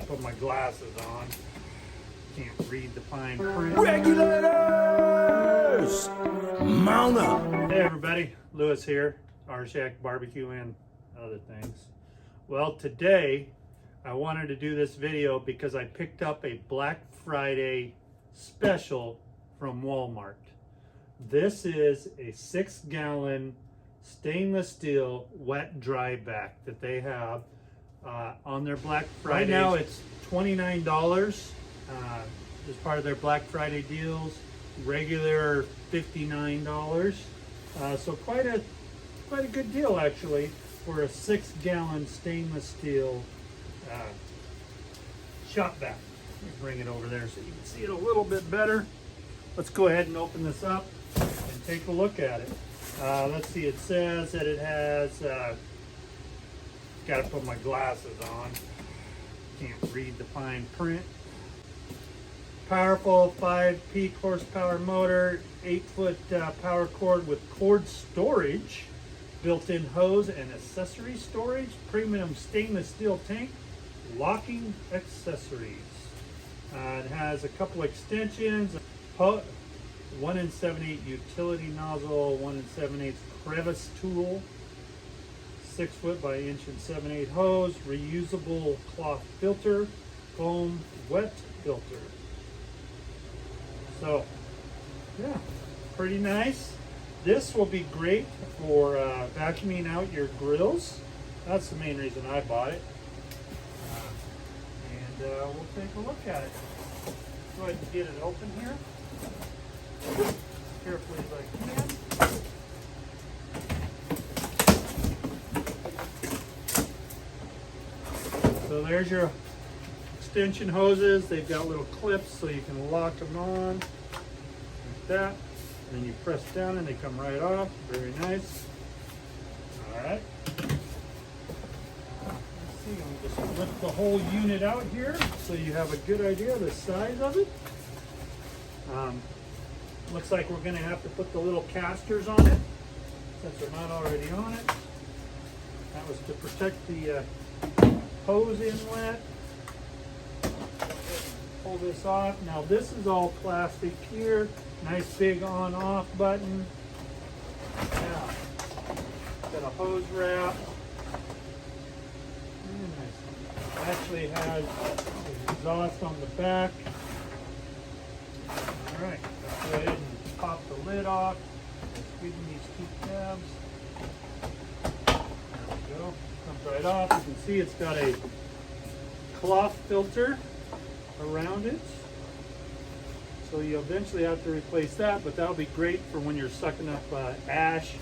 put my glasses on. Can't read the fine print. Regulators! Mount up! Hey everybody, Lewis here, Shack Barbecue and other things. Well, today I wanted to do this video because I picked up a Black Friday special from Walmart. This is a 6-gallon stainless steel wet dry back that they have on their Black Friday. Right now it's $29 as part of their Black Friday deals. Regular $59. So quite a good deal actually for a 6-gallon stainless steel shop vac. Let me bring it over there so you can see it a little bit better. Let's go ahead and open this up and take a look at it. Let's see, it says that it has, got to put my glasses on, can't read the fine print. Powerful 5 peak horsepower motor, 8-foot power cord with cord storage, built-in hose and accessory storage, premium stainless steel tank, locking accessories. It has a couple extensions, 1 7/8 utility nozzle, 1 7/8 crevice tool, 6 foot by 1 7/8 hose, reusable cloth filter, foam wet filter. So, yeah, pretty nice. This will be great for vacuuming out your grills. That's the main reason I bought it. We'll take a look at it. Go ahead and get it open here. Carefully as I can. So there's your extension hoses. They've got little clips so you can lock them on like that. And then you press down and they come right off. Very nice. All right. Let's see, I'll just lift the whole unit out here so you have a good idea of the size of it. Looks like we're going to have to put the little casters on it since they're not already on it. That was to protect the hose inlet. Pull this off. Now this is all plastic here. Nice big on-off button. Yeah. Got a hose wrap. Very nice. Actually has exhaust on the back. All right. Let's go ahead and pop the lid off. Let's give them these 2 tabs. There we go. Comes right off. You can see it's got a cloth filter around it. So you eventually have to replace that, but that'll be great for when you're sucking up ash.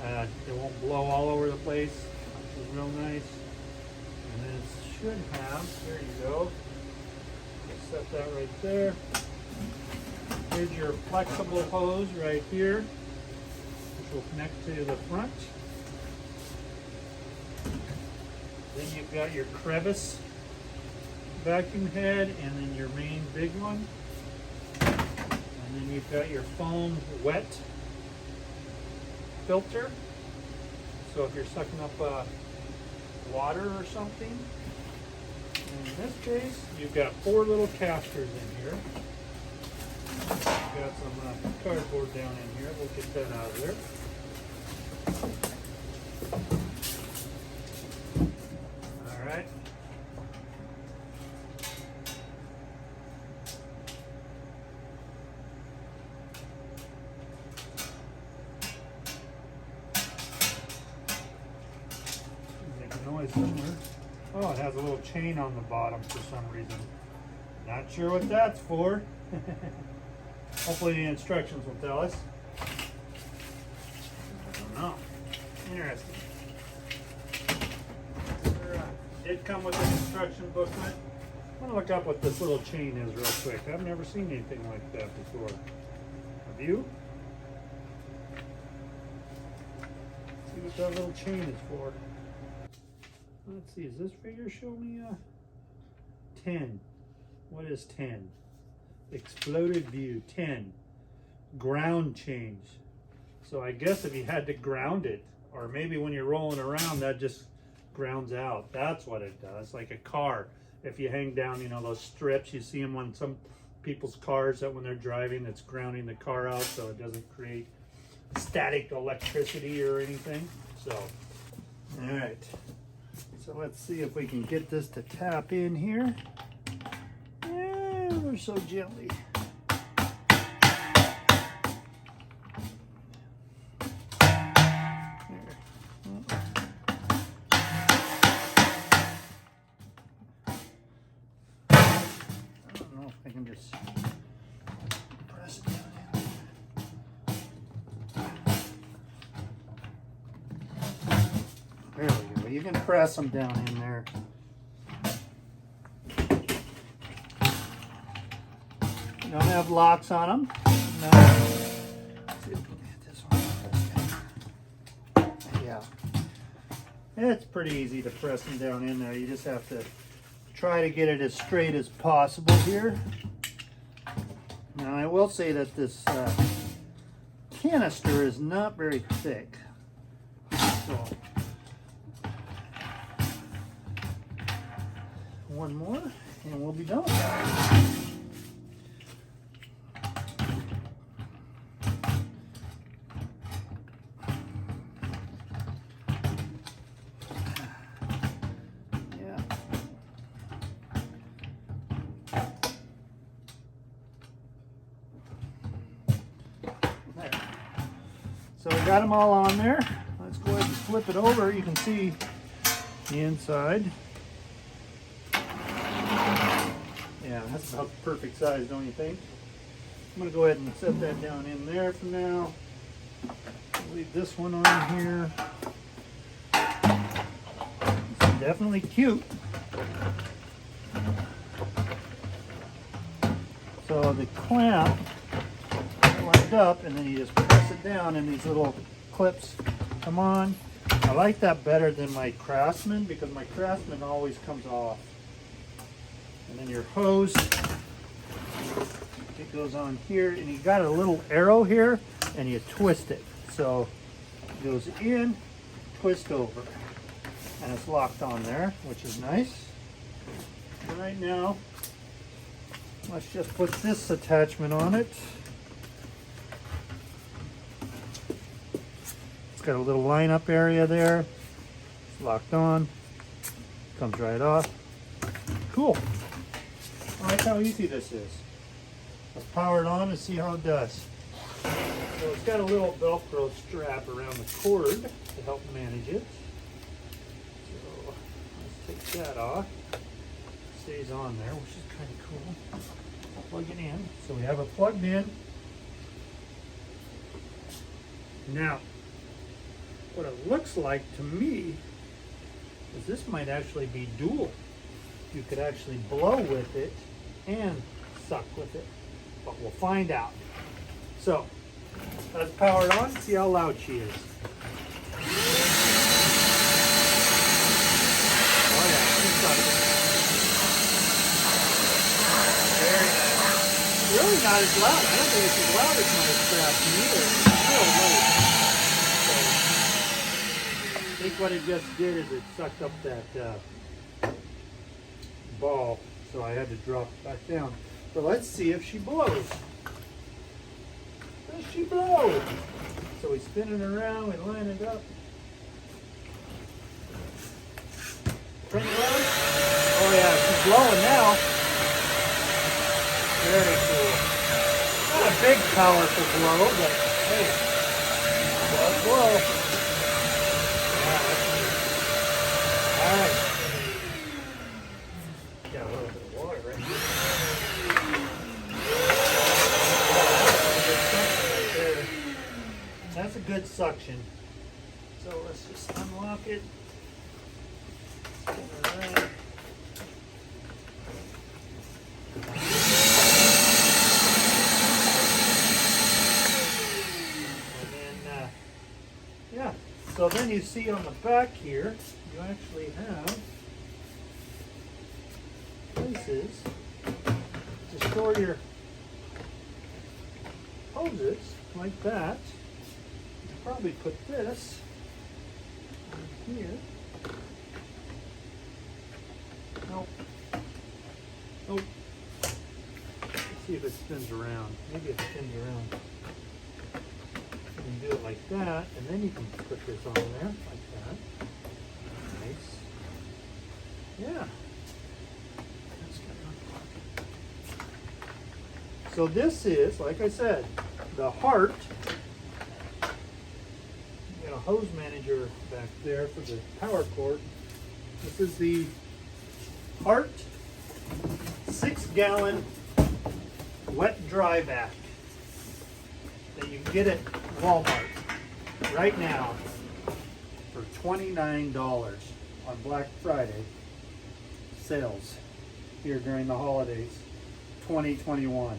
It won't blow all over the place, which is real nice. And then it should have, there you go. Just set that right there. Here's your flexible hose right here, which will connect to the front. Then you've got your crevice vacuum head, and then your main big one. And then you've got your foam wet filter. So if you're sucking up water or something. And in this case, you've got 4 little casters in here. You've got some cardboard down in here. We'll get that out of there. All right. Noise somewhere. Oh, it has a little chain on the bottom for some reason. Not sure what that's for. Hopefully the instructions will tell us. I don't know. Interesting. Did come with an instruction booklet. I'm going to look up what this little chain is real quick. I've never seen anything like that before. Have you? See what that little chain is for. Let's see, does this figure show me 10? What is 10? Exploded view, 10. Ground change. So I guess if you had to ground it, or maybe when you're rolling around, that just grounds out. That's what it does, like a car. if you hang down, you know, those strips, you see them on some people's cars that when they're driving, it's grounding the car out so it doesn't create static electricity or anything. So, all right. So let's see if we can get this to tap in here. Ever so gently. I can just press it down in. There we go. You can press them down in there. You don't have locks on them. No. Let's see if we can get this one. Yeah. It's pretty easy to press them down in there. You just have to try to get it as straight as possible here. Now I will say that this canister is not very thick. So one more and we'll be done. So we got them all on there. Let's go ahead and flip it over. You can see the inside. Yeah, that's about the perfect size, don't you think? I'm going to go ahead and set that down in there for now. Leave this one on here. It's definitely cute. So the clamp lined up, and then you just press it down and these little clips come on. I like that better than my Craftsman because my Craftsman always comes off. And then your hose, it goes on here, and you got a little arrow here and you twist it. So it goes in, twist over, and it's locked on there, which is nice. Right now, let's just put this attachment on it. It's got a little line-up area there. It's locked on. Comes right off. Cool. I like how easy this is. Let's power it on and see how it does. So it's got a little Velcro strap around the cord to help manage it. So let's take that off. Stays on there, which is kind of cool. Plug it in. So we have it plugged in. Now, what it looks like to me is this might actually be dual. You could actually blow with it and suck with it, but we'll find out. So let's power it on and see how loud she is. Oh yeah, she's sucking. Very nice. Really not as loud. I don't think it's as loud as my Craftsman either. It's still low. I think what it just did is it sucked up that ball, so I had to drop it back down. So let's see if she blows. Does she blow? So we spin it around, we line it up. Pretty loud? Oh yeah, she's blowing now. Very cool. Not a big powerful blow, but hey, does blow. Alright. Got a little bit of water right here. That's a good suction. So let's just unlock it. Spin it around. And then, yeah. So then you see on the back here, you actually have places to store your hoses like that. You can probably put this on here. Nope. Oh, let's see if it spins around. Maybe it spins around. You can do it like that, and then you can put this on there like that. Nice. Yeah. That's good. So this is, like I said, the Hart. Got a hose manager back there for the power cord. This is the Hart 6-gallon wet dry vac that you can get at Walmart right now for $29 on Black Friday sales here during the holidays 2021.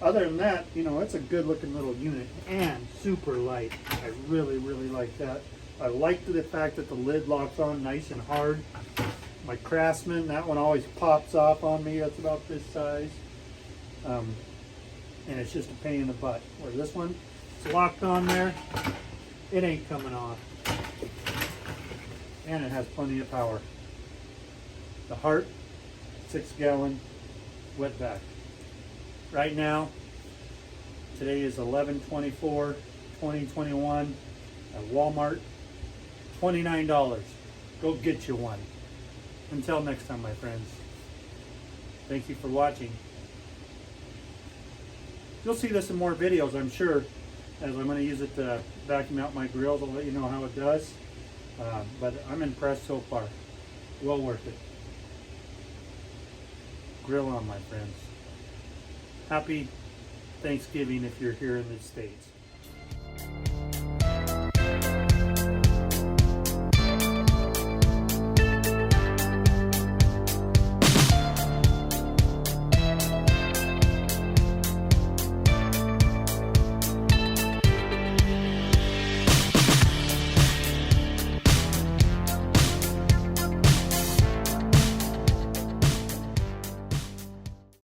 Other than that, you know, it's a good looking little unit and super light. I really, really like that. I like the fact that the lid locks on nice and hard. My Craftsman, that one always pops off on me. That's about this size. And it's just a pain in the butt. Where this one, it's locked on there, it ain't coming off. And it has plenty of power. The Hart 6-gallon wet vac. Right now, today is 11/24/2021 at Walmart, $29. Go get you one. Until next time, my friends. Thank you for watching. You'll see this in more videos, I'm sure, as I'm going to use it to vacuum out my grills. I'll let you know how it does. But I'm impressed so far. Well worth it. Grill on, my friends. Happy Thanksgiving if you're here in the States.